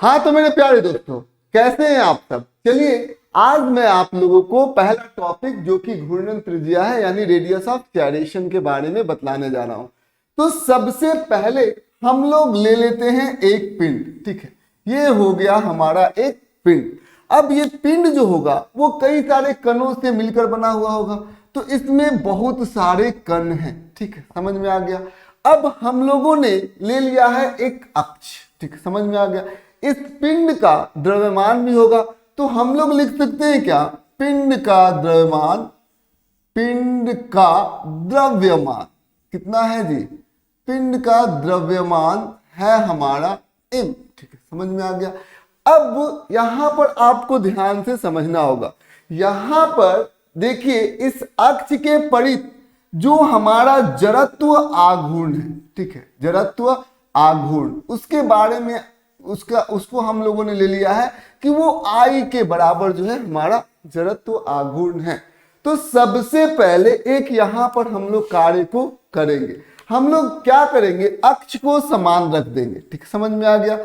हाँ तो मेरे प्यारे दोस्तों, कैसे हैं आप सब। चलिए आज मैं आप लोगों को पहला टॉपिक जो कि घूर्णन त्रिज्या है यानी रेडियस ऑफ gyration के बारे में बतलाने जा रहा हूं। तो सबसे पहले हम लोग ले लेते हैं एक पिंड, ठीक है। ये हो गया हमारा एक पिंड। अब ये पिंड जो होगा वो कई सारे कणों से मिलकर बना हुआ होगा, तो इसमें बहुत सारे कण हैं, ठीक है, समझ में आ गया। अब हम लोगों ने ले लिया है एक अक्ष, ठीक है, समझ में आ गया। इस पिंड का द्रव्यमान भी होगा, तो हम लोग लिख सकते हैं क्या, पिंड का द्रव्यमान, पिंड का द्रव्यमान कितना है जी, पिंड का द्रव्यमान है हमारा m, ठीक है, समझ में आ गया। अब यहां पर आपको ध्यान से समझना होगा, यहां पर देखिए इस अक्ष के परित जो हमारा जड़त्व आघूर्ण है, ठीक है, जड़त्व आघूर्ण, उसके बारे में उसको हम लोगों ने ले लिया है कि वो I के बराबर जो है हमारा जड़त्व आघूर्ण है। तो सबसे पहले एक यहां पर हम लोग कार्य को करेंगे, हम लोग क्या करेंगे, अक्ष को समान रख देंगे, ठीक, समझ में आ गया।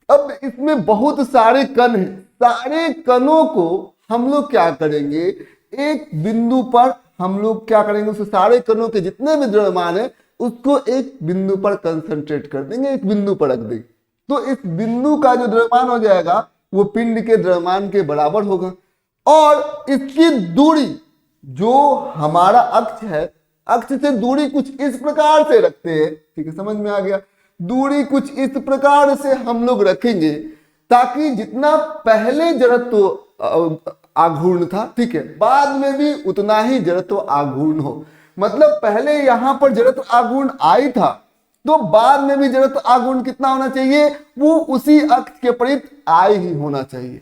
अब इसमें बहुत सारे कण हैं, सारे कणों को हम लोग क्या करेंगे, एक बिंदु पर हम लोग क्या करेंगे, उस सारे कणों के जितने भी द्रव्यमान है उसको एक बिंदु पर कंसंट्रेट कर देंगे, एक बिंदु पर रख देंगे। तो इस बिंदु का जो द्रव्यमान हो जाएगा वो पिंड के द्रव्यमान के बराबर होगा, और इसकी दूरी जो हमारा अक्ष है, अक्ष से दूरी कुछ इस प्रकार से रखते हैं, ठीक है, समझ में आ गया। दूरी कुछ इस प्रकार से हम लोग रखेंगे ताकि जितना पहले जड़त्व आघूर्ण था, ठीक है, बाद में भी उतना ही जड़त्व आघूर्ण हो। मतलब पहले यहां पर जड़त्व आघूर्ण I था, तो बाद में भी जड़त्व आघूर्ण कितना होना चाहिए, वो उसी अक्ष के परित I ही होना चाहिए।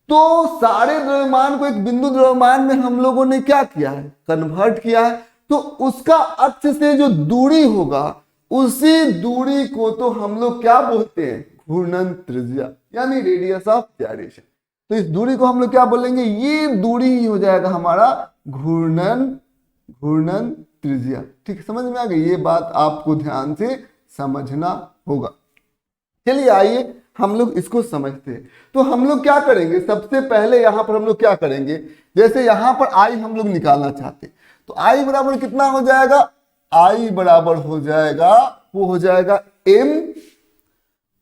तो सारे द्रव्यमान को एक बिंदु द्रव्यमान में हम लोगों ने क्या किया है, कन्वर्ट किया है। तो उसका अक्ष से जो दूरी होगा उसी दूरी को तो हम लोग क्या बोलते हैं, घूर्णन त्रिज्या यानी रेडियस ऑफ gyration। तो इस दूरी को हम लोग क्या बोलेंगे, ये दूरी ही हो जाएगा हमारा घूर्णन त्रिज्या, ठीक है, समझ में आ गई। ये बात आपको ध्यान से समझना होगा। चलिए आइए हम लोग इसको समझते हैं। तो हम लोग क्या करेंगे, सबसे पहले यहां पर हम लोग क्या करेंगे, जैसे यहां पर I हम लोग निकालना चाहते हैं, तो I बराबर कितना हो जाएगा, I बराबर हो जाएगा, वो हो जाएगा m,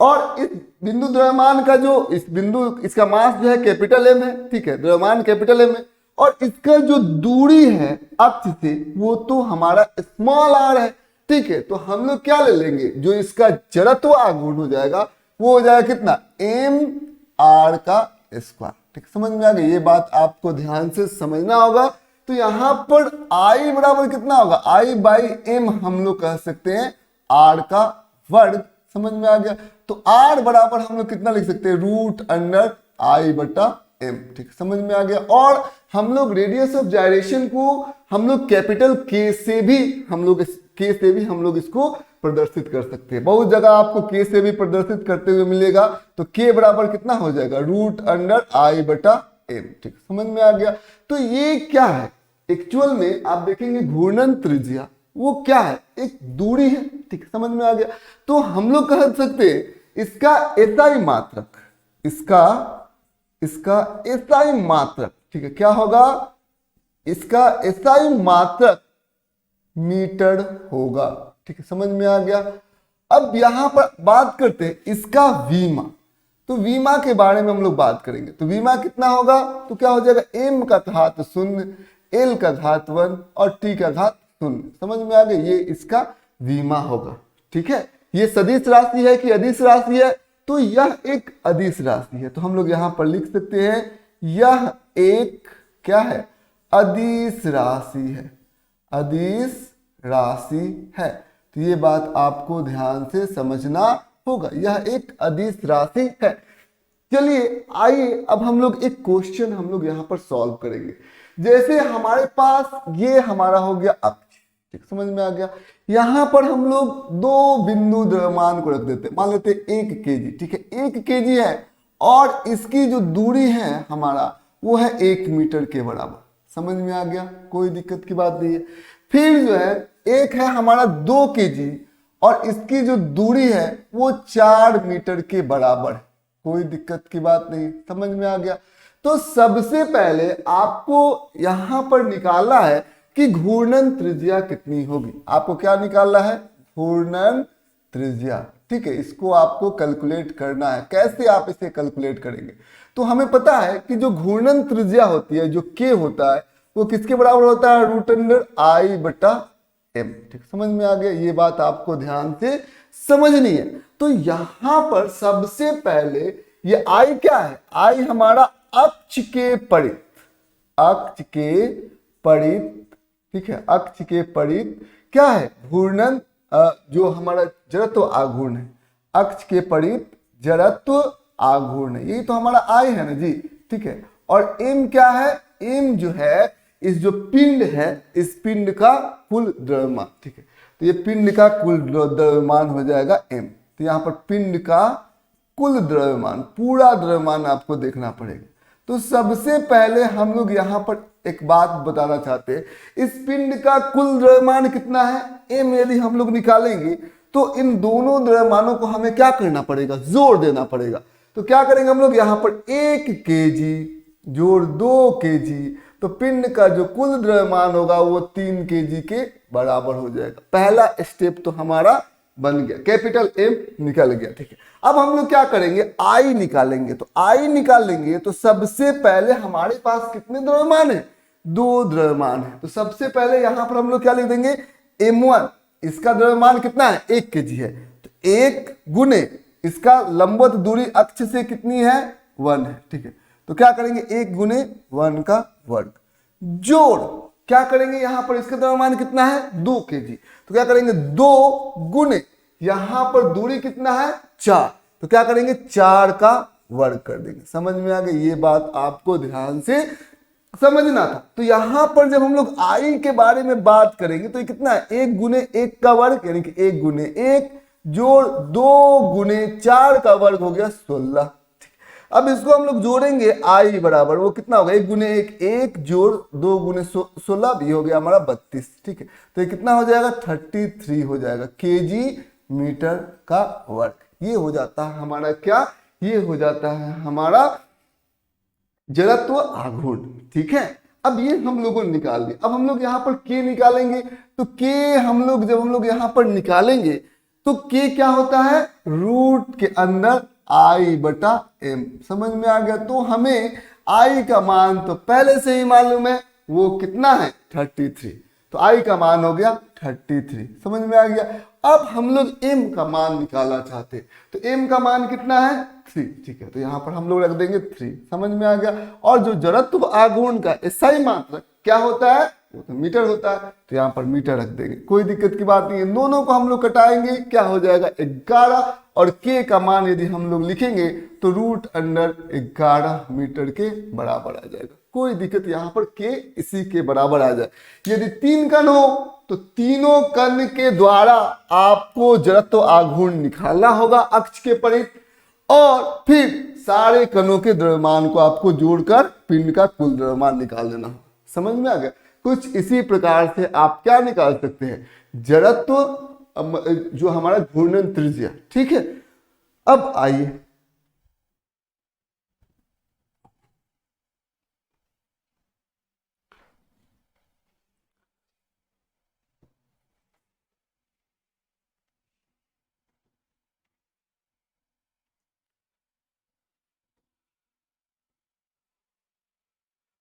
और इस बिंदु द्रव्यमान का जो इस बिंदु इसका मास जो है कैपिटल M है, ठीक है, द्रव्यमान कैपिटल M है, और इसका जो दूरी है अक्ष से वो तो हमारा स्मॉल r है, ठीक है। तो हम लोग क्या ले लेंगे, जो इसका जड़त्व आघूर्ण हो जाएगा वो हो जाएगा कितना, m r का स्क्वायर, ठीक, समझ में आ गई। ये बात आपको ध्यान से समझना होगा। तो यहां पर I बराबर कितना होगा, I बाई m हम लोग कह सकते हैं r का वर्ग, समझ में आ गया। तो r बराबर हम लोग कितना लिख सकते हैं, रूट अंडर I बटा m, ठीक, समझ में आ गया। और हम लोग रेडियस ऑफ gyration को हम लोग कैपिटल K से भी हम लोग इसको प्रदर्शित कर सकते हैं। बहुत जगह आपको K से भी प्रदर्शित करते हुए मिलेगा। तो K बराबर कितना हो जाएगा, रूट अंडर I बटा m, ठीक, समझ में आ गया। तो ये क्या है, एक्चुअल में आप देखेंगे घूर्णन त्रिज्या वो क्या है, एक दूरी है, ठीक, समझ में आ गया। तो हम लोग कह सकते हैं इसका SI मात्रक, इसका SI मात्रक, ठीक है, क्या होगा, इसका SI मात्रक मीटर होगा, ठीक है, समझ में आ गया। अब यहां पर बात करते हैं इसका वीमा। तो वीमा के बारे में हम लोग बात करेंगे। तो वीमा कितना होगा, तो क्या हो जाएगा, m का घात 0, l का घात 1 और t का घात 0, समझ में आ गया। ये इसका वीमा होगा, ठीक है। ये सदिश राशि है कि अदिश राशि है, तो यह एक अदिश राशि है। तो हम लोग यहां पर लिख सकते हैं यह एक क्या है, अदिश राशि है, अदिश राशि है। तो ये बात आपको ध्यान से समझना होगा, यह एक अदिश राशि है। चलिए आइए अब हम लोग एक क्वेश्चन हम लोग यहाँ पर सॉल्व करेंगे। जैसे हमारे पास ये हमारा हो गया अक्ष, ठीक, समझ में आ गया। यहाँ पर हम लोग दो बिंदु द्रव्यमान को रख देते हैं, मान लेते 1 kg, ठीक है, 1 kg है और इसकी जो दूरी है हमारा वो है 1 मीटर के बराबर, समझ में आ गया, कोई दिक्कत की बात नहीं है। फिर जो है एक है हमारा 2 kg और इसकी जो दूरी है वो 4 मीटर के बराबर है, कोई दिक्कत की बात नहीं, समझ में आ गया। तो सबसे पहले आपको यहां पर निकालना है कि घूर्णन त्रिज्या कितनी होगी। आपको क्या निकालना है? घूर्णन त्रिज्या, ठीक है। इसको आपको कैलकुलेट करना है। कैसे आप इसे कैलकुलेट करेंगे? तो हमें पता है कि जो घूर्णन त्रिज्या होती है, जो के होता है, वो किसके बराबर होता है? रूट अंडर आई बटा एम। ठीक, समझ में आ गया। ये बात आपको ध्यान से समझनी है। तो यहां पर सबसे पहले ये आई क्या है? आई हमारा अक्ष के परित, अक्ष के परित, ठीक है, अक्ष के परित क्या है? घूर्णन, जो हमारा जड़त्व आघूर्ण है, अक्ष के परित जड़त्व आघूर्ण है, यही तो हमारा आई है ना जी, ठीक है। और एम क्या है? एम जो है इस जो पिंड है, इस पिंड का कुल द्रव्यमान, ठीक है। तो ये पिंड का कुल द्रव्यमान हो जाएगा एम। तो यहाँ पर पिंड का कुल द्रव्यमान, पूरा द्रव्यमान आपको देखना पड़ेगा। तो सबसे पहले हम लोग यहाँ पर एक बात बताना चाहते हैं, इस पिंड का कुल द्रव्यमान कितना है? एम। यदि हम लोग निकालेंगे तो इन दोनों द्रव्यमानों को हमें क्या करना पड़ेगा? जोड़ देना पड़ेगा। तो क्या करेंगे हम लोग? यहाँ पर 1 kg जोड़ 2 kg, तो पिंड का जो कुल द्रव्यमान होगा वो 3 kg के बराबर हो जाएगा। पहला स्टेप तो हमारा बन गया, कैपिटल एम निकल गया, ठीक है। अब हम लोग क्या करेंगे? आई निकालेंगे। तो आई निकालेंगे तो सबसे पहले हमारे पास कितने द्रव्यमान है? 2 द्रव्यमान है। तो सबसे पहले यहां पर हम लोग क्या लिख देंगे? m1, इसका द्रव्यमान कितना है? 1 kg है। तो 1 गुने इसका लंबवत दूरी अक्ष से कितनी है? 1 है, ठीक है। तो क्या करेंगे? 1 गुने 1 का वर्ग, जोड़ क्या करेंगे? यहां पर इसका द्रव्यमान कितना है? 2 kg। तो क्या करेंगे? 2 गुने यहां पर दूरी कितना है? 4। तो क्या करेंगे? 4 का वर्ग कर देंगे। समझ में आ गई? ये बात आपको ध्यान से समझना था। तो यहां पर जब हम लोग आई के बारे में बात करेंगे तो ये कितना है? 1 गुने 1 का वर्ग, यानी कि 1 गुने 1 जोड़ 2 गुने 4 का वर्ग हो गया 16। अब इसको हम लोग जोड़ेंगे, आई बराबर वो कितना होगा? 1 गुने 1 1 जोड़ 2 गुने 16 भी हो गया हमारा 32, ठीक है। तो ये कितना हो जाएगा? 33 हो जाएगा kg मीटर का वर्ग। ये हो जाता है हमारा क्या? ये हो जाता है हमारा जड़त्व आघूर्ण, ठीक है। अब ये हम लोगों ने निकाल दिया। अब हम लोग यहाँ पर के निकालेंगे। तो के हम लोग जब हम लोग यहाँ पर निकालेंगे तो के क्या होता है? रूट के अंदर आई बटा एम। समझ में आ गया? तो हमें आई का मान तो पहले से ही मालूम है, वो कितना है? 33। तो आई का मान हो गया 33। समझ में आ गया? अब हम लोग एम का मान निकालना चाहते हैं। तो एम का मान कितना है? 3, ठीक है। तो यहाँ पर हम लोग रख देंगे 3। समझ में आ गया? और जो जड़त्व आघूर्ण का SI मात्रक क्या होता है? वो तो मीटर होता है। तो यहाँ पर मीटर रख देंगे, कोई दिक्कत की बात नहीं है। दोनों को हम लोग कटाएंगे, क्या हो जाएगा? 11। और के का मान यदि हम लोग लिखेंगे तो रूट अंडर 11 मीटर के बराबर आ जाएगा। कोई दिक्कत, यहाँ पर के इसी के बराबर आ जाए। यदि 3 कण हो तो तीनों कण के द्वारा आपको जड़त्व आघूर्ण निकालना होगा अक्ष के परित, और फिर सारे कणों के द्रव्यमान को आपको जोड़कर पिंड का कुल द्रव्यमान निकाल देना होगा। समझ में आ गया? कुछ इसी प्रकार से आप क्या निकाल सकते हैं? जड़त्व, जो हमारा घूर्णन त्रिज्या, ठीक है। अब आइए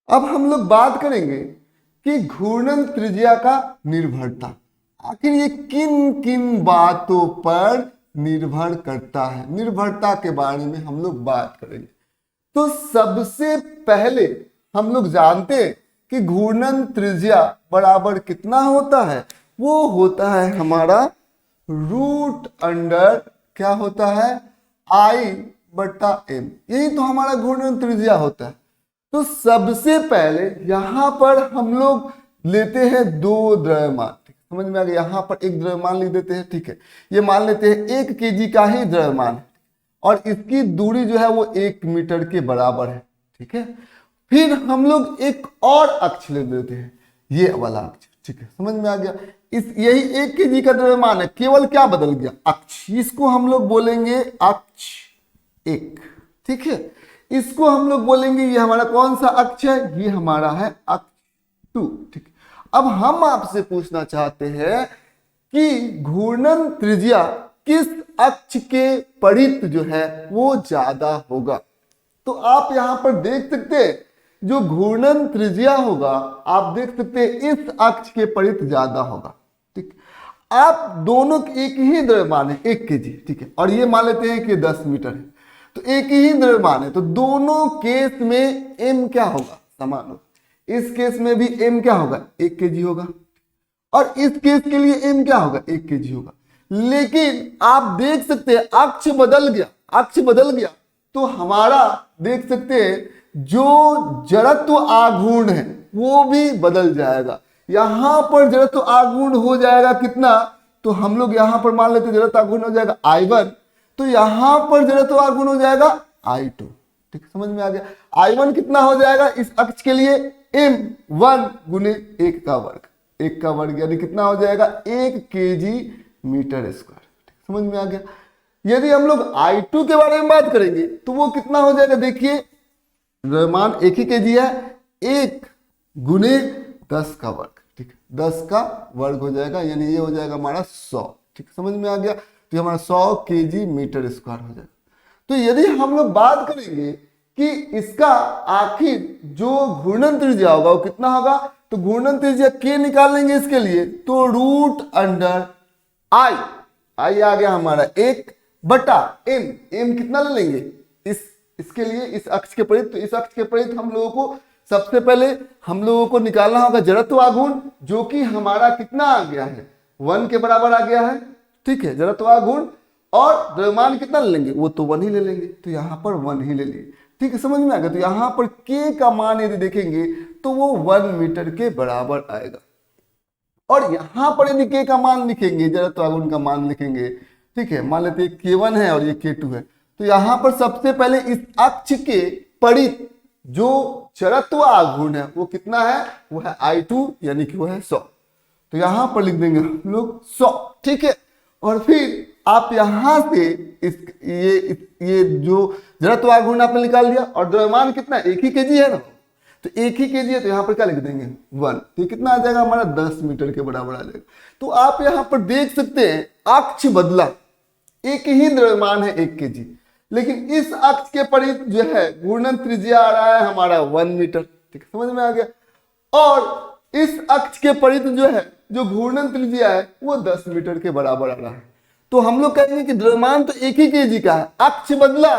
अब हम लोग बात करेंगे कि घूर्णन त्रिज्या का निर्भरता, आखिर ये किन किन बातों पर निर्भर करता है। निर्भरता के बारे में हम लोग बात करेंगे। तो सबसे पहले हम लोग जानते हैं कि घूर्णन त्रिज्या बराबर कितना होता है? वो होता है हमारा रूट अंडर क्या होता है? आई बटा एम। यही तो हमारा घूर्णन त्रिज्या होता है। तो सबसे पहले यहां पर हम लोग लेते हैं 2 द्रव्यमान, समझ में आ गया? यहां पर एक द्रव्यमान लिख देते हैं, ठीक है। ये मान लेते हैं 1 kg का ही द्रव्यमान है और इसकी दूरी जो है वो 1 मीटर के बराबर है, ठीक है। फिर हम लोग एक और अक्ष ले लेते हैं, ये वाला अक्ष, ठीक है। समझ में आ गया? इस यही 1 kg का द्रव्यमान है, केवल क्या बदल गया? अक्ष। इसको हम लोग बोलेंगे अक्ष 1, ठीक है, इसको हम लोग बोलेंगे ये हमारा कौन सा अक्ष है, ये हमारा है अक्ष 2। ठीक, अब हम आपसे पूछना चाहते हैं कि घूर्णन त्रिज्या किस अक्ष के परित जो है वो ज्यादा होगा। तो आप यहां पर देख सकते हैं जो घूर्णन त्रिज्या होगा, आप देख सकते हैं इस अक्ष के परित ज्यादा होगा। ठीक, आप दोनों एक ही द्रव्यमान है 1 kg, ठीक है, और ये मान लेते हैं कि 10 मीटर है, तो एक ही द्रव्यमान है, तो दोनों केस में m क्या होगा, समान होगा। इस केस में भी m क्या होगा, 1 kg होगा, और इस केस के लिए m क्या होगा, 1 kg होगा। लेकिन आप देख सकते हैं अक्ष बदल गया, अक्ष बदल गया, तो हमारा देख सकते हैं जो जड़त्व आघूर्ण है वो भी बदल जाएगा। यहां पर जड़त्व आघूर्ण हो जाएगा कितना, तो हम लोग यहां पर मान लेते जड़त्व आघूर्ण हो जाएगा I1, तो यहां पर जड़त्व आघूर्ण हो जाएगा I2। ठीक, समझ में आ गया। I1 कितना हो जाएगा इस अक्ष के लिए, m1 गुने 1 का वर्ग, 1 का वर्ग यानी कितना हो जाएगा 1 kg मीटर स्क्वायर। समझ में आ गया। यदि हम लोग I2 के बारे में बात करेंगे तो वो कितना हो जाएगा, देखिए द्रव्यमान 1 ही kg है, 1 गुने 10 का वर्ग, ठीक, 10 का वर्ग हो जाएगा, यानी ये हो जाएगा हमारा 100। ठीक, समझ में आ गया। तो हमारा 100 kg मीटर स्क्वायर हो जाएगा। तो यदि हम लोग बात करेंगे कि इसका आखिर जो घूर्णन त्रिज्या होगा वो कितना होगा, तो घूर्णन त्रिज्या k निकालेंगे इसके लिए, तो √I आ गया हमारा 1 बटा m कितना ले लेंगे इसके लिए, इस अक्ष के परित। तो इस अक्ष के परित हम लोगों को सबसे पहले हम लोगों को निकालना होगा जड़त्व आघूर्ण, जो कि हमारा कितना आ गया है, 1 के बराबर आ गया है। ठीक है, जड़त्व आघूर्ण, और द्रव्यमान कितना ले लेंगे, वो तो 1 ही ले लेंगे, तो यहाँ पर 1 ही ले लिए। ठीक है, समझ में आ गया। तो यहाँ पर k का मान यदि देखेंगे तो वो 1 मीटर के बराबर आएगा, और यहाँ पर यदि k का मान लिखेंगे, जड़त्व आघूर्ण का मान लिखेंगे, ठीक है, मान लेते हैं k1 है और ये k2 है, तो यहाँ पर सबसे पहले इस अक्ष के परित जो जड़त्व आघूर्ण है वो कितना है, वो है I2 यानी कि वो है 100। तो यहाँ पर लिख देंगे हम लोग 100। ठीक है, और फिर आप यहां से ये जो जड़त्व आघूर्ण आपने निकाल दिया, और द्रव्यमान कितना, 1 ही kg है ना, तो 1 ही kg है, तो यहाँ पर क्या लिख देंगे 1, तो कितना आ जाएगा हमारा 10 मीटर के बराबर आ जाएगा। तो आप यहाँ पर देख सकते हैं अक्ष बदला, एक ही द्रव्यमान है 1 kg, लेकिन इस अक्ष के परित जो है घूर्णन त्रिज्या आ रहा है हमारा 1 मीटर। ठीक है, समझ में आ गया। और इस अक्ष के परित जो है जो घूर्णन त्रिज्या है वो 10 मीटर के बराबर आ रहा है। तो हम लोग कहेंगे कि द्रव्यमान तो 1 ही kg का है, अक्ष बदला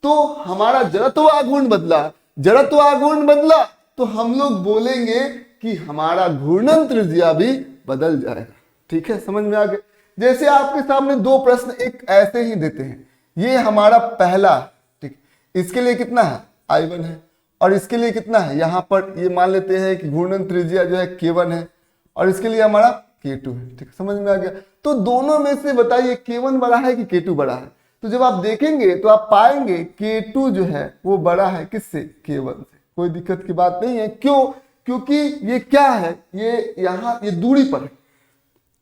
तो हमारा जड़त्व आघूर्ण बदला, जड़त्व आघूर्ण बदला तो हम लोग बोलेंगे कि हमारा घूर्णन त्रिज्या भी बदल जाएगा। ठीक है, समझ में आ गया। जैसे आपके सामने 2 प्रश्न एक ऐसे ही देते हैं, ये हमारा पहला, ठीक, इसके लिए कितना है I1 है, और इसके लिए कितना है, यहाँ पर ये मान लेते हैं कि घूर्णन त्रिज्या जो है k1 है, और इसके लिए हमारा k2 है। ठीक, समझ में आ गया। तो दोनों में से बताइए k1 बड़ा है कि k2 बड़ा है, तो जब आप देखेंगे तो आप पाएंगे k2 जो है वो बड़ा है किससे, k1 से। कोई दिक्कत की बात नहीं है, क्यों, क्योंकि ये क्या है, ये यहाँ ये दूरी पर है,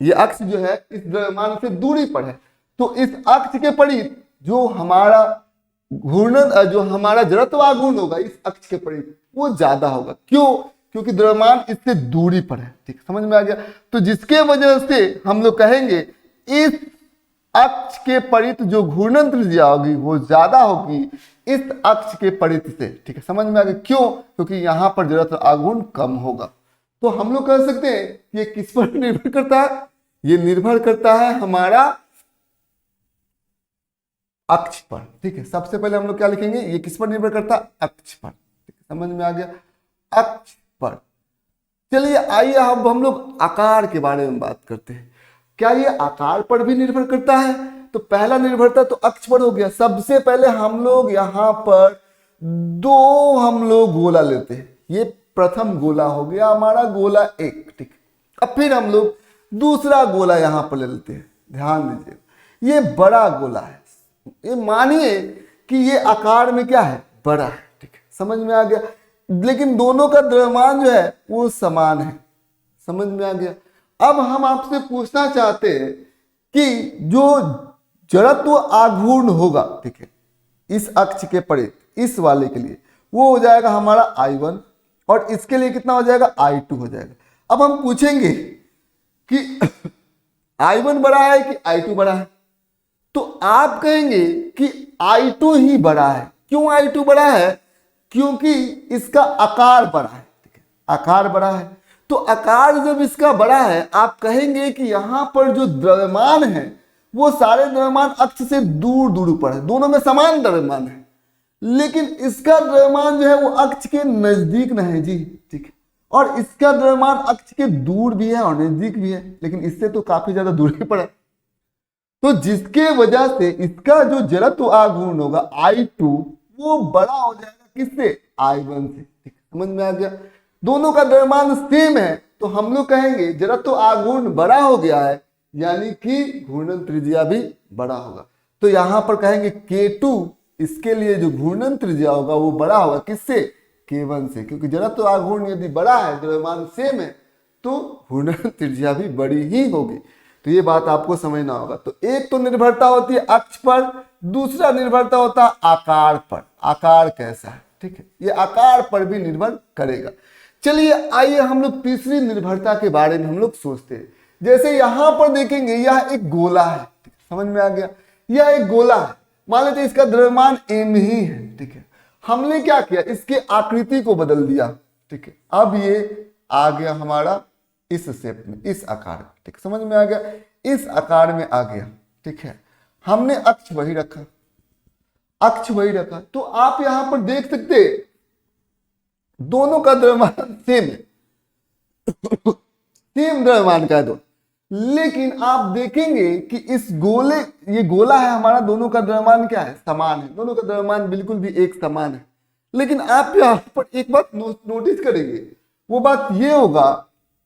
ये अक्ष जो है इस द्रव्यमान से दूरी पर है, तो इस अक्ष के परित जो हमारा घूर्णन जो हमारा जड़त्व आघूर्ण होगा इस अक्ष के परित वो ज्यादा होगा। क्यों, क्योंकि द्रव्यमान इससे दूरी पर है। ठीक, समझ में आ गया। तो जिसके वजह से हम लोग कहेंगे इस अक्ष के परित जो घूर्णन त्रिज्या होगी वो ज्यादा होगी इस अक्ष के परित से। ठीक है, समझ में आ गया। क्यों, क्योंकि यहाँ पर जड़त्व आघूर्ण कम होगा। तो हम लोग कह सकते हैं ये किस पर निर्भर करता है, ये निर्भर करता है हमारा अक्ष पर। ठीक है, सबसे पहले हम लोग क्या लिखेंगे, ये किस पर निर्भर करता है, अक्ष पर। ठीक है, समझ में आ गया, अक्ष पर। चलिए आइए अब हम लोग आकार के बारे में बात करते हैं। क्या ये आकार पर भी निर्भर करता है, तो पहला निर्भरता तो अक्ष पर हो गया। सबसे पहले हम लोग यहाँ पर 2 हम लोग गोला लेते हैं, ये प्रथम गोला हो गया हमारा गोला 1। ठीक, अब फिर हम लोग दूसरा गोला यहाँ पर ले लेते हैं। ध्यान दीजिए ये बड़ा गोला है, ये मानिए कि ये आकार में क्या है, बड़ा है। ठीक है, समझ में आ गया। लेकिन दोनों का द्रव्यमान जो है वो समान है। समझ में आ गया। अब हम आपसे पूछना चाहते हैं कि जो जड़त्व आघूर्ण होगा, ठीक है, इस अक्ष के परे इस वाले के लिए वो हो जाएगा हमारा I1 और इसके लिए कितना हो जाएगा I2 हो जाएगा। अब हम पूछेंगे कि I1 बड़ा है कि I2 बड़ा है, तो आप कहेंगे कि I2 ही बड़ा है। क्यों I2 बड़ा है? क्योंकि इसका आकार बड़ा है, ठीक है, आकार बड़ा है। तो आकार जब इसका बड़ा है, आप कहेंगे कि यहां पर जो द्रव्यमान है वो सारे द्रव्यमान अक्ष से दूर दूर पर है, दोनों में समान द्रव्यमान है, लेकिन इसका द्रव्यमान जो है वो अक्ष के नजदीक नहीं है जी, ठीक है, और इसका द्रव्यमान अक्ष के दूर भी है और नजदीक भी है, लेकिन इससे तो काफी ज्यादा दूरी पर है। तो जिसके वजह से इसका जो जड़त्व आघूर्ण होगा I2 वो बड़ा हो जाएगा किससे? I1 से, ठीक, समझ में आ गया। दोनों का द्रव्यमान सेम है तो हम लोग कहेंगे जड़त्व आघूर्ण बड़ा हो गया है, यानी कि घूर्णन त्रिज्या भी बड़ा होगा। तो यहां पर कहेंगे K2, इसके लिए जो घूर्णन त्रिज्या होगा वो बड़ा होगा किससे? K1 से, क्योंकि जड़त्व आघूर्ण यदि बड़ा है, द्रव्यमान सेम है, तो घूर्णन त्रिज्या भी बड़ी ही होगी। तो ये बात आपको समझना होगा। तो एक तो निर्भरता होती है अक्ष पर, दूसरा निर्भरता होता है आकार पर, आकार कैसा है, ठीक है, ये आकार पर भी निर्भर करेगा। चलिए आइए हम लोग तीसरी निर्भरता के बारे में हम लोग सोचते हैं। जैसे यहां पर देखेंगे यह एक गोला है, समझ में आ गया, यह एक गोला है, मान लेते इसका द्रव्यमान m ही है, ठीक है, हमने क्या किया, इसके आकृति को बदल दिया, ठीक है, अब ये आ गया हमारा इस शेप में, इस आकार में, ठीक, समझ में आ गया, इस आकार में आ गया, ठीक है, हमने अक्ष वही रखा, अक्ष वही रखा। तो आप यहां पर देख सकते दोनों का द्रव्यमान सेम है, सेम द्रव्यमान का है दो, लेकिन आप देखेंगे कि इस गोले, ये गोला है हमारा, दोनों का द्रव्यमान क्या है? समान है, दोनों का द्रव्यमान बिल्कुल भी एक समान है। लेकिन आप यहाँ पर एक बात नोटिस करेंगे, वो बात ये होगा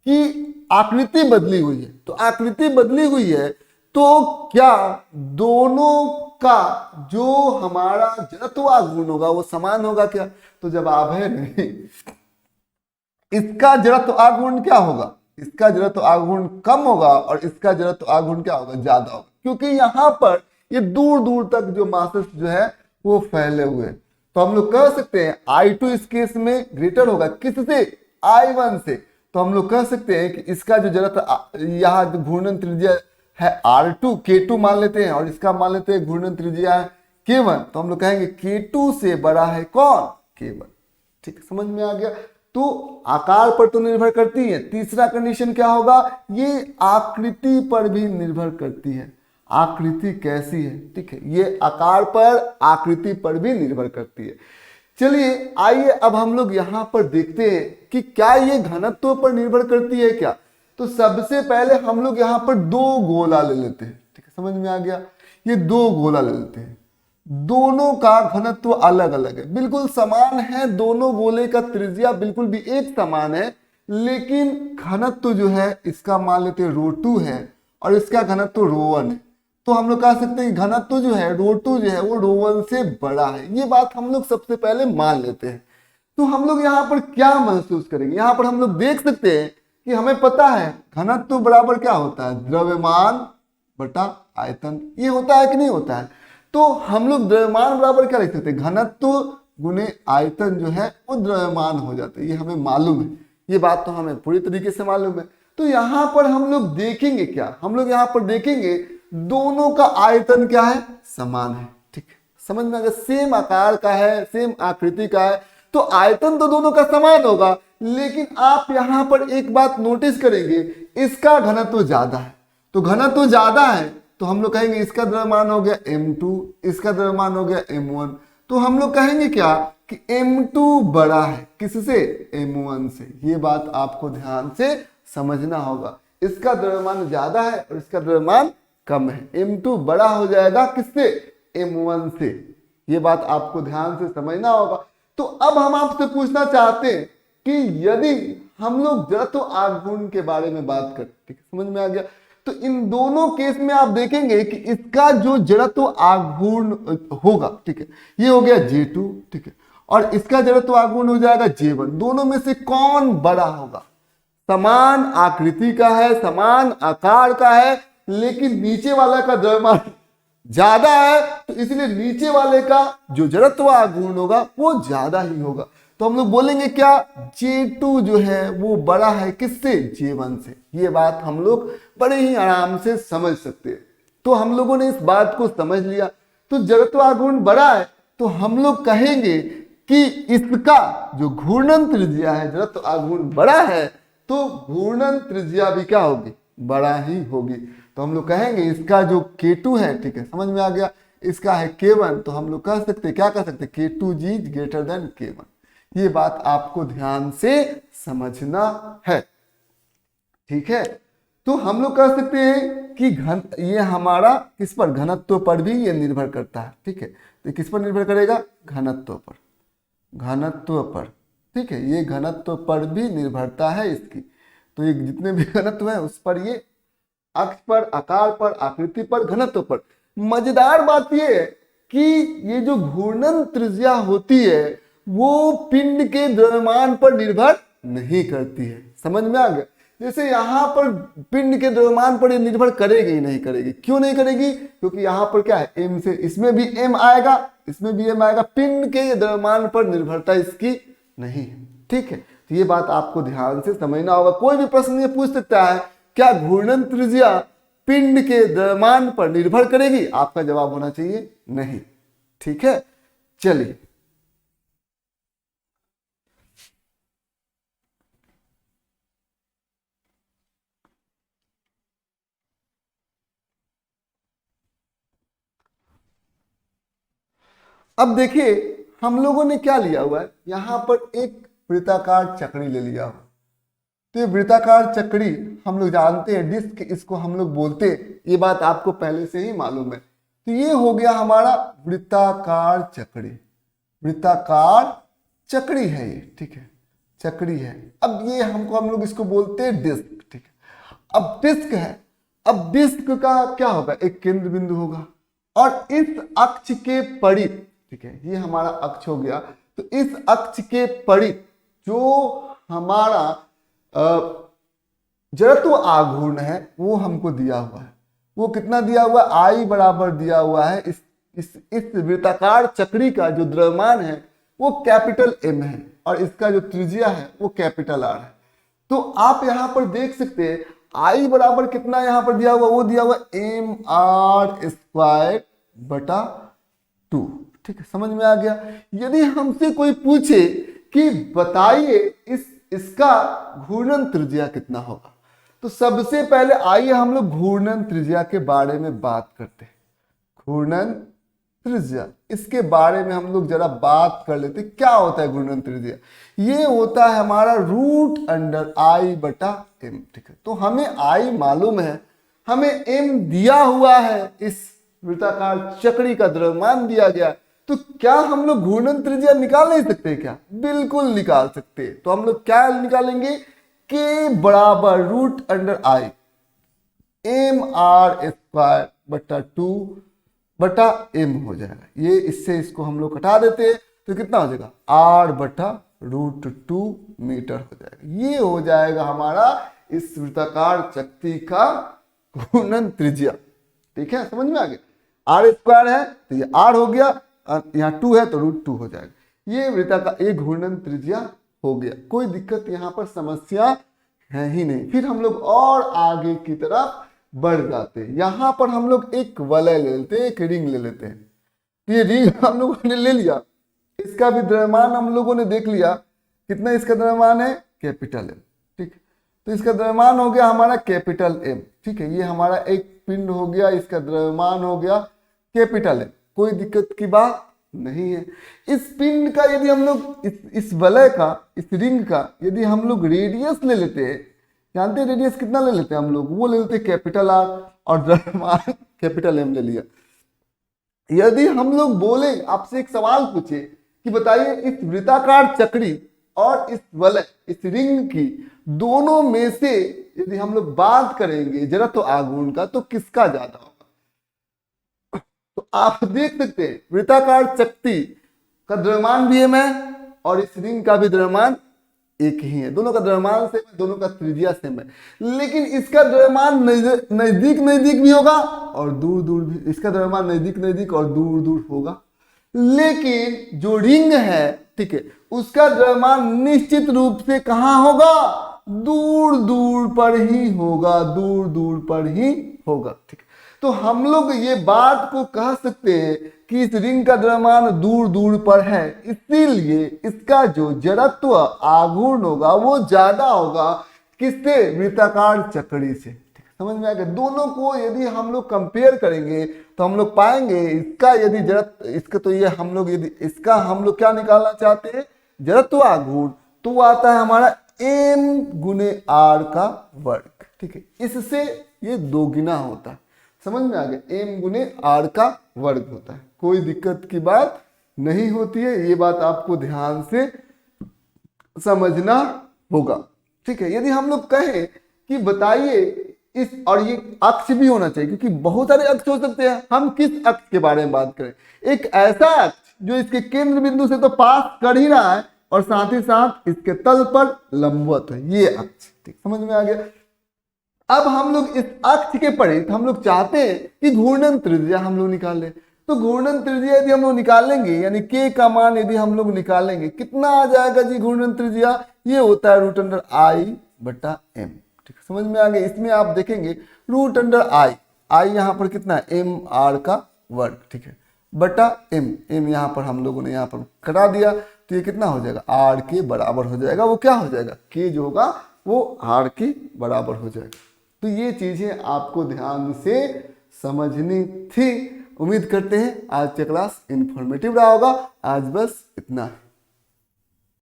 कि आकृति बदली हुई है। तो आकृति बदली हुई है तो क्या दोनों का जो हमारा जड़त्व आघूर्ण होगा वो समान होगा क्या? तो जवाब है नहीं। इसका जड़त्व आघूर्ण क्या होगा? इसका जड़त्व आघूर्ण कम होगा और इसका जड़त्व आघूर्ण क्या होगा? ज्यादा होगा, क्योंकि यहाँ पर ये दूर दूर तक जो मासेस जो है वो फैले हुए हैं। तो हम लोग कह सकते हैं I2 इस केस में ग्रेटर होगा किससे? I1 से। तो हम लोग कह सकते हैं कि इसका जो जड़त्व, यहाँ घूर्णन त्रिज्या है R2, K2 मान लेते हैं, और इसका मान लेते हैं घूर्णन त्रिज्या है K1, तो हम लोग कहेंगे K2 से बड़ा है कौन? K1, ठीक है, समझ में आ गया। तो आकार पर तो निर्भर करती है। तीसरा कंडीशन क्या होगा? ये आकृति पर भी निर्भर करती है, आकृति कैसी है, ठीक है, ये आकार पर, आकृति पर भी निर्भर करती है। चलिए आइए अब हम लोग यहाँ पर देखते हैं कि क्या ये घनत्व पर निर्भर करती है क्या। तो सबसे पहले हम लोग यहाँ पर दो गोला ले लेते हैं, ठीक है, समझ में आ गया, ये दो गोला ले लेते हैं, दोनों का घनत्व अलग अलग है, बिल्कुल समान है, दोनों गोले का त्रिज्या बिल्कुल भी एक समान है, लेकिन घनत्व जो है इसका मान लेते हैं ρ2 है और इसका घनत्व ρ1 है। तो हम लोग कह सकते हैं घनत्व जो है ρ2 जो है वो ρ1 से बड़ा है, ये बात हम लोग सबसे पहले मान लेते हैं। तो हम लोग यहाँ पर क्या महसूस करेंगे? यहाँ पर हम लोग देख सकते हैं कि हमें पता है घनत्व बराबर क्या होता है? द्रव्यमान बटा आयतन, ये होता है कि नहीं होता है? तो हम लोग द्रव्यमान बराबर क्या लिख सकते हैं? घनत्व गुने आयतन जो है वो द्रव्यमान हो जाता है, ये हमें मालूम है, ये बात तो हमें पूरी तरीके से मालूम है। तो यहाँ पर हम लोग देखेंगे क्या? हम लोग यहाँ पर देखेंगे दोनों का आयतन क्या है? समान है, ठीक है, समझ में अगर सेम आकार का है, सेम आकृति का है, तो आयतन तो दोनों का समान होगा। लेकिन आप यहाँ पर एक बात नोटिस करेंगे, इसका घनत्व ज्यादा है। तो घनत्व ज्यादा है तो हम लोग कहेंगे इसका द्रव्यमान हो गया m2, इसका द्रव्यमान हो गया m1। तो हम लोग कहेंगे क्या कि m2 बड़ा है किससे? m1 से। ये बात आपको ध्यान से समझना होगा, इसका द्रव्यमान ज्यादा है और इसका द्रव्यमान कम है, m2 बड़ा हो जाएगा किससे? m1 से। ये बात आपको ध्यान से समझना होगा। तो अब हम आपसे पूछना चाहते हैं कि यदि हम लोग जड़त्व आघूर्ण के बारे में बात करें, ठीक है, समझ में आ गया, तो इन दोनों केस में आप देखेंगे कि इसका जो जड़त्व आघूर्ण होगा, ठीक है, ये हो गया J2, ठीक है, और इसका जड़त्व आघूर्ण हो जाएगा J1। दोनों में से कौन बड़ा होगा? समान आकृति का है, समान आकार का है, लेकिन नीचे वाला का द्रव्यमान ज्यादा है तो इसलिए नीचे वाले का जो जड़त्व आघूर्ण होगा वो ज्यादा ही होगा। तो हम लोग बोलेंगे क्या, J2 जो है वो बड़ा है किससे, J1 से। ये बात हम लोग बड़े ही आराम से समझ सकते हैं। तो हम लोगों ने इस बात को समझ लिया। तो जड़त्व आघूर्ण बड़ा है तो हम लोग कहेंगे कि इसका जो घूर्णन त्रिज्या है, जड़त्व आघूर्ण बड़ा है तो घूर्णन त्रिज्या भी क्या होगी, बड़ा ही होगी। तो हम लोग कहेंगे इसका जो K2 है, ठीक है, समझ में आ गया, इसका है K1, तो हम लोग कह सकते हैं, क्या कह सकते हैं, K2G ग्रेटर देन K1। ये बात आपको ध्यान से समझना है, ठीक है। तो हम लोग कह सकते हैं कि ये हमारा किस पर, घनत्व पर भी ये निर्भर करता है, ठीक है। तो किस पर निर्भर करेगा, घनत्व पर, घनत्व पर, ठीक है, ये घनत्व पर भी निर्भरता है इसकी। तो ये जितने भी घनत्व है उस पर, ये अक्ष पर, आकार पर, आकृति पर, घनत्व पर। मजेदार बात ये है कि ये जो घूर्णन त्रिज्या होती है वो पिंड के द्रव्यमान पर निर्भर नहीं करती है, समझ में आ गया। जैसे यहाँ पर पिंड के द्रव्यमान पर ये निर्भर करेगी ही नहीं करेगी। क्यों नहीं करेगी, क्योंकि यहाँ पर क्या है, m से, इसमें भी m आएगा, इसमें भी m आएगा, पिंड के द्रव्यमान पर निर्भरता इसकी नहीं है, ठीक है। तो ये बात आपको ध्यान से समझना होगा। कोई भी प्रश्न ये पूछ सकता है, क्या घूर्णन त्रिज्या पिंड के द्रव्यमान पर निर्भर करेगी, आपका जवाब होना चाहिए नहीं, ठीक है। चलिए अब देखिए हम लोगों ने क्या लिया हुआ है, यहां पर एक वृत्ताकार चक्री ले लिया हुआ। तो ये वृत्ताकार चक्री हम लोग जानते हैं, डिस्क इसको हम लोग बोलते हैं, ये बात आपको पहले से ही मालूम है। तो ये हो गया हमारा वृत्ताकार चक्री, वृत्ताकार चक्री है ये, ठीक है, चक्री है। अब ये हम लोग इसको बोलते हैं डिस्क, ठीक है। अब डिस्क है, अब डिस्क का क्या होगा, एक केंद्र बिंदु होगा और इस अक्ष के परित, ठीक है, ये हमारा अक्ष हो गया। तो इस अक्ष के परित जो हमारा जड़त्व आघूर्ण है वो हमको दिया हुआ है। वो कितना दिया हुआ है, I बराबर दिया हुआ है। इस वृत्ताकार चक्री का जो द्रव्यमान है वो कैपिटल M है और इसका जो त्रिज्या है वो कैपिटल R है। तो आप यहां पर देख सकते हैं I बराबर कितना यहां पर दिया हुआ, वो दिया हुआ mr स्क्वायर बटा 2, ठीक है, समझ में आ गया। यदि हमसे कोई पूछे कि बताइए इसका घूर्णन त्रिज्या कितना होगा, तो सबसे पहले आइए हम लोग घूर्णन त्रिज्या के बारे में बात करते हैं। घूर्णन त्रिज्या, इसके बारे में हम लोग जरा बात कर लेते हैं। क्या होता है घूर्णन त्रिज्या, ये होता है हमारा √I बटा m, ठीक है। तो हमें I मालूम है, हमें m दिया हुआ है, इस वृत्ताकार चक्री का द्रव्यमान दिया गया। तो क्या हम लोग घूर्णन त्रिज्या निकाल नहीं सकते क्या, बिल्कुल निकाल सकते। तो हम लोग क्या निकालेंगे, k बराबर √I mr स्क्वायर बटा 2 बटा m हो जाएगा। ये इससे इसको हम लोग कटा देते हैं तो कितना हो जाएगा, r बटा √2 मीटर हो जाएगा। ये हो जाएगा हमारा इस वृत्ताकार चक्री का घूर्णन त्रिज्या, ठीक है, समझ में आ गया। r स्क्वायर है तो ये r हो गया, यहाँ 2 है तो √2 हो जाएगा। ये वृत्ताकार, ये घूर्णन त्रिज्या हो गया। कोई दिक्कत यहाँ पर समस्या है ही नहीं। फिर हम लोग और आगे की तरफ बढ़ जाते हैं। यहाँ पर हम लोग एक वलय ले लेते हैं, एक रिंग ले लेते हैं। तो ये रिंग हम लोगों ने ले लिया, इसका भी द्रव्यमान हम लोगों ने देख लिया, कितना इसका द्रव्यमान है, कैपिटल M, ठीक। तो इसका द्रव्यमान हो गया हमारा कैपिटल M, ठीक है। ये हमारा एक पिंड हो गया, इसका द्रव्यमान हो गया कैपिटल M, कोई दिक्कत की बात नहीं है। इस पिंड का यदि हम लोग इस वलय का, इस रिंग का यदि हम लोग रेडियस ले लेते हैं, जानते हैं रेडियस कितना ले लेते हैं हम लोग, वो ले लेते हैं कैपिटल R और द्रव्यमान कैपिटल M ले लिया। यदि हम लोग बोले, आपसे एक सवाल पूछे कि बताइए इस वृत्ताकार चक्री और इस वलय, इस रिंग की दोनों में से यदि हम लोग बात करेंगे जड़त्व आघूर्ण का, तो किसका ज्यादा होगा। तो आप देख सकते हैं वृत्ताकार चक्री का द्रव्यमान भी m है और इस रिंग का भी द्रव्यमान एक ही है, दोनों का द्रव्यमान सेम है, दोनों का त्रिज्या सेम है, लेकिन इसका द्रव्यमान नजदीक नजदीक भी होगा और दूर दूर भी, इसका द्रव्यमान नजदीक नजदीक और दूर दूर होगा। लेकिन जो रिंग है, ठीक है, उसका द्रव्यमान निश्चित रूप से कहाँ होगा, दूर दूर पर ही होगा, दूर दूर पर ही होगा, ठीक है। तो हम लोग ये बात को कह सकते हैं कि इस रिंग का द्रव्यमान दूर दूर पर है, इसीलिए इसका जो जड़त्व आघूर्ण होगा वो ज्यादा होगा किससे, वृत्ताकार चक्री से, ठीक है, समझ में आ गया। दोनों को यदि हम लोग कंपेयर करेंगे तो हम लोग पाएंगे इसका यदि जड़त्व, इसका तो ये हम लोग यदि इसका हम लोग क्या निकालना चाहते हैं, जड़त्व आघूर्ण, तो वो आता है हमारा m गुने r का वर्ग, ठीक है, इससे ये दोगुना होता है, समझ में आ गया, m गुने r का वर्ग होता है, कोई दिक्कत की बात नहीं होती है, ये बात आपको ध्यान से समझना होगा, ठीक है। यदि हम लोग कहें कि बताइए इस, और ये अक्ष भी होना चाहिए क्योंकि बहुत सारे अक्ष हो सकते हैं, हम किस अक्ष के बारे में बात करें, एक ऐसा अक्ष जो इसके केंद्र बिंदु से तो पास कर ही रहा है और साथ ही साथ इसके तल पर लंबवत है, ये अक्ष, ठीक, समझ में आ गया। अब हम लोग इस अक्ष के परित हम लोग चाहते हैं कि घूर्णन त्रिज्या हम लोग निकाल लें, तो घूर्णन त्रिज्या यदि हम लोग निकालेंगे यानी k का मान यदि हम लोग निकालेंगे कितना आ जाएगा जी घूर्णन त्रिज्या, ये होता है √i/m, ठीक है, समझ में आ गया। इसमें आप देखेंगे √i, i यहाँ पर कितना है, mr का वर्ग, ठीक है, बटा m यहाँ पर हम लोगों ने यहाँ पर कटा दिया, तो ये कितना हो जाएगा, r के बराबर हो जाएगा, वो क्या हो जाएगा, k जो होगा वो r के बराबर हो जाएगा। तो ये चीजें आपको ध्यान से समझनी थी। उम्मीद करते हैं आज का क्लास इन्फॉर्मेटिव रहा होगा। आज बस इतना है।